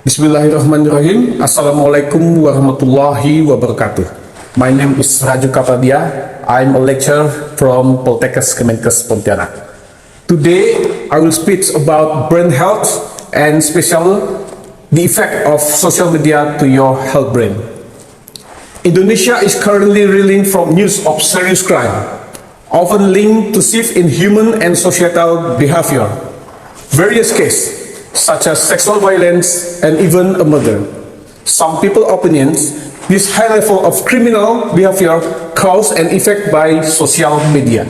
Bismillahirrahmanirrahim. Assalamualaikum warahmatullahi wabarakatuh. My name is Raju Kapadia. I'm a lecturer from Poltekkes, Kemenkes, Pontianak. Today, I will speak about brain health and especially the effect of social media to your health brain. Indonesia is currently reeling from news of serious crime, often linked to shift in human and societal behavior. Various cases such as sexual violence and even a murder. Some people opinions this high level of criminal behavior caused and effect by social media.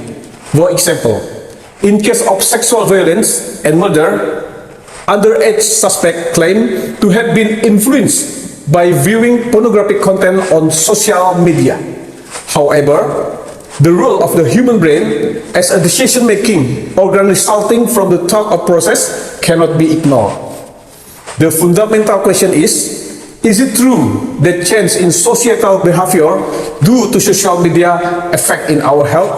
For example, in case of sexual violence and murder, underage suspect claim to have been influenced by viewing pornographic content on social media. However, the role of the human brain as a decision-making organ resulting from the thought of process cannot be ignored. The fundamental question is it true that change in societal behavior due to social media affect in our health?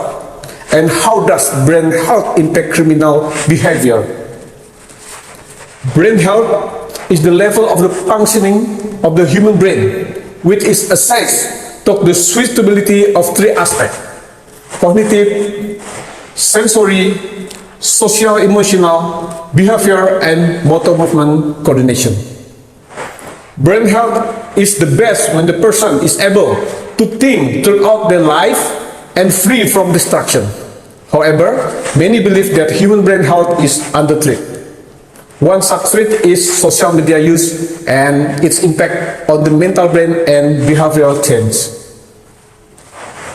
And how does brain health impact criminal behavior? Brain health is the level of the functioning of the human brain, which is assessed to the suitability of three aspects: cognitive, sensory, social-emotional, behavior, and motor movement coordination. Brain health is the best when the person is able to think throughout their life and free from distraction. However, many believe that human brain health is under threat. One such threat is social media use and its impact on the mental brain and behavioral change.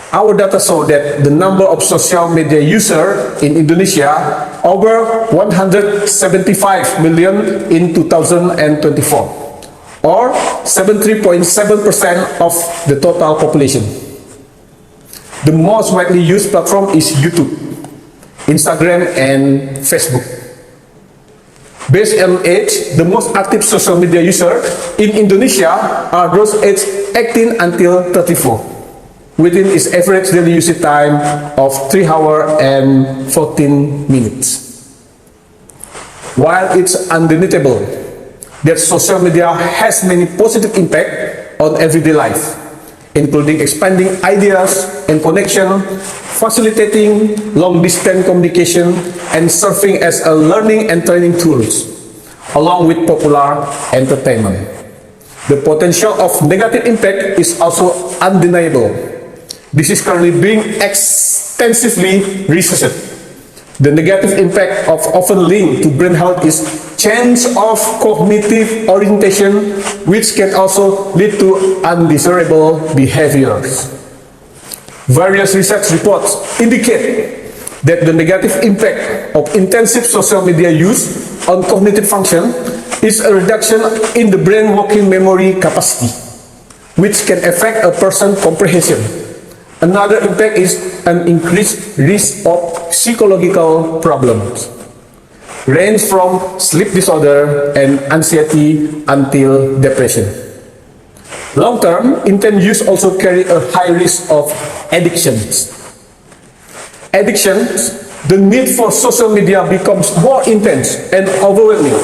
Our data show that the number of social media users in Indonesia over 175 million in 2024, or 73.7% of the total population. The most widely used platform is YouTube, Instagram, and Facebook. Based on age, the most active social media users in Indonesia are those aged 18 until 34. Within its average daily usage time of 3 hours and 14 minutes. While it's undeniable that social media has many positive impact on everyday life, including expanding ideas and connection, facilitating long-distance communication, and serving as a learning and training tools, along with popular entertainment. The potential of negative impact is also undeniable. This is currently being extensively researched. The negative impact of often linked to brain health is change of cognitive orientation, which can also lead to undesirable behaviors. Various research reports indicate that the negative impact of intensive social media use on cognitive function is a reduction in the brain working memory capacity, which can affect a person's comprehension. Another impact is an increased risk of psychological problems, range from sleep disorder and anxiety until depression. Long-term, intense use also carry a high risk of addictions. Addictions, the need for social media becomes more intense and overwhelming,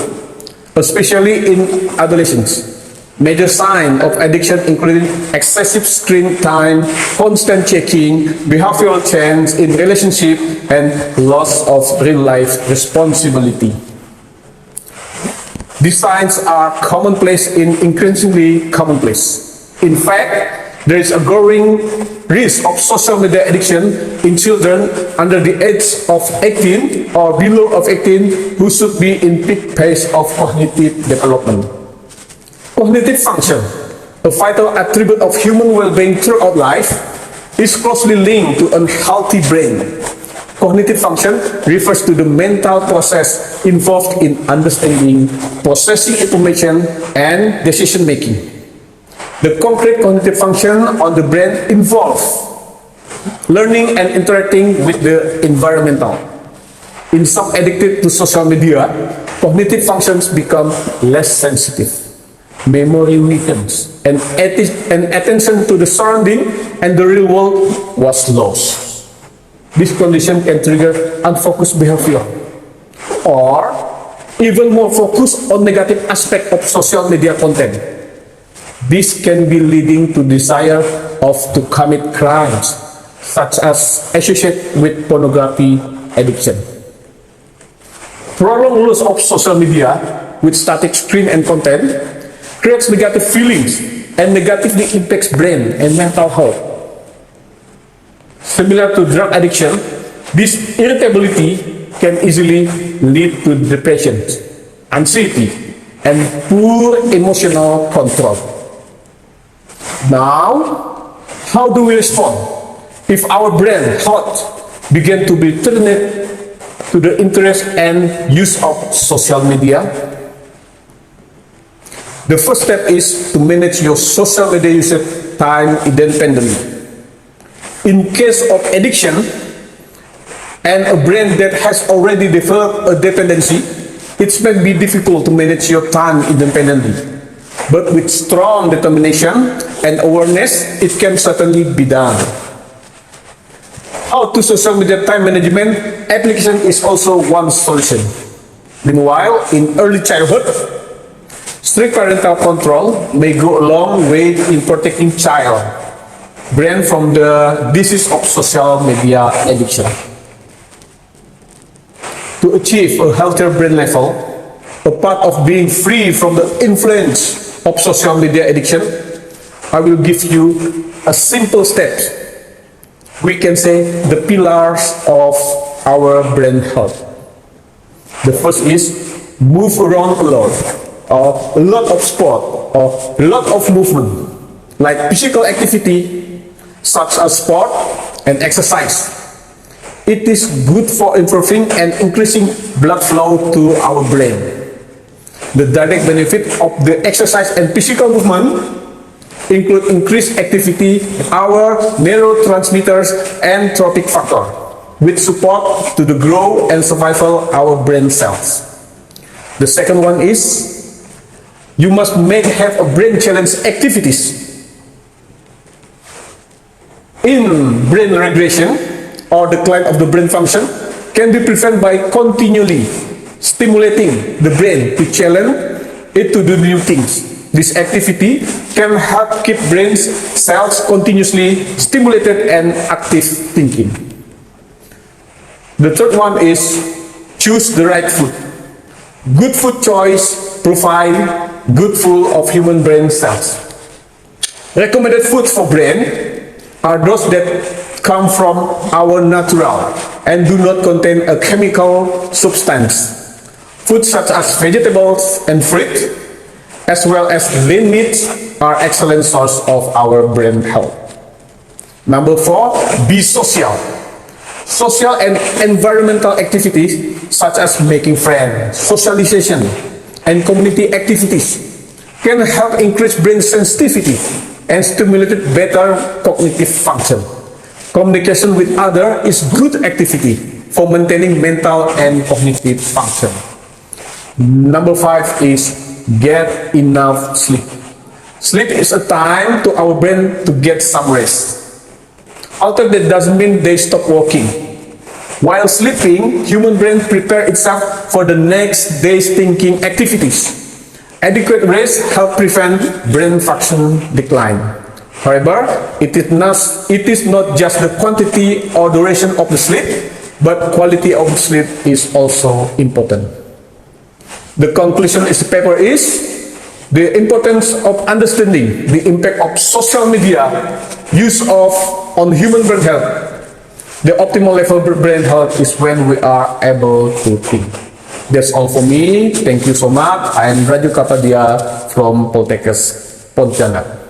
especially in adolescents. Major signs of addiction including excessive screen time, constant checking, behavioral change in relationship, and loss of real-life responsibility. These signs are commonplace in increasingly commonplace. In fact, there is a growing risk of social media addiction in children under the age of 18 or below of 18 who should be in peak phase of cognitive development. Cognitive function, a vital attribute of human well-being throughout life, is closely linked to a healthy brain. Cognitive function refers to the mental process involved in understanding, processing information, and decision-making. The concrete cognitive function on the brain involves learning and interacting with the environmental. In some addicted to social media, cognitive functions become less sensitive. Memory weakens, and attention to the surrounding and the real world was lost. This condition can trigger unfocused behavior or even more focused on negative aspect of social media content. This can be leading to desire of to commit crimes, such as associated with pornography addiction. Prolonged use of social media with static screen and content creates negative feelings and negatively impacts brain and mental health. Similar to drug addiction, this irritability can easily lead to depression, anxiety, and poor emotional control. Now, how do we respond if our brain health begin to be turned to the interest and use of social media? The first step is to manage your social media usage time independently. In case of addiction and a brain that has already developed a dependency, it may be difficult to manage your time independently. But with strong determination and awareness, it can certainly be done. How to social media time management application is also one solution. Meanwhile, in early childhood, strict parental control may go a long way in protecting child brain from the disease of social media addiction. To achieve a healthier brain level, a part of being free from the influence of social media addiction, I will give you a simple steps. We can say the pillars of our brain health. The first is move around a lot, or a lot of sport, or a lot of movement, like physical activity such as sport and exercise. It is good for improving and increasing blood flow to our brain. The direct benefit of the exercise and physical movement include increased activity, our neurotransmitters and trophic factor, which support to the growth and survival of our brain cells. The second one is you must have a brain challenge activities. In brain regression or decline of the brain function can be prevented by continually stimulating the brain to challenge it to do new things. This activity can help keep brain cells continuously stimulated and active thinking. The third one is choose the right food. Good food choice provide good full of human brain cells. Recommended foods for brain are those that come from our natural and do not contain a chemical substance. Foods such as vegetables and fruit, as well as lean meats, are excellent source of our brain health. Number 4, be social. Social and environmental activities such as making friends, socialization, and community activities can help increase brain sensitivity and stimulate better cognitive function. Communication with others is good activity for maintaining mental and cognitive function. Number 5 is get enough sleep. Sleep is a time to our brain to get some rest. Although that doesn't mean they stop working. While sleeping, human brain prepare itself for the next day's thinking activities. Adequate rest helps prevent brain function decline. However, it is not just the quantity or duration of the sleep, but quality of sleep is also important. The conclusion of the paper is the importance of understanding the impact of social media use on human brain health. The optimal level of brain health is when we are able to think. That's all for me. Thank you so much. I am Raju Kapadia from Poltekkes, Pontianak.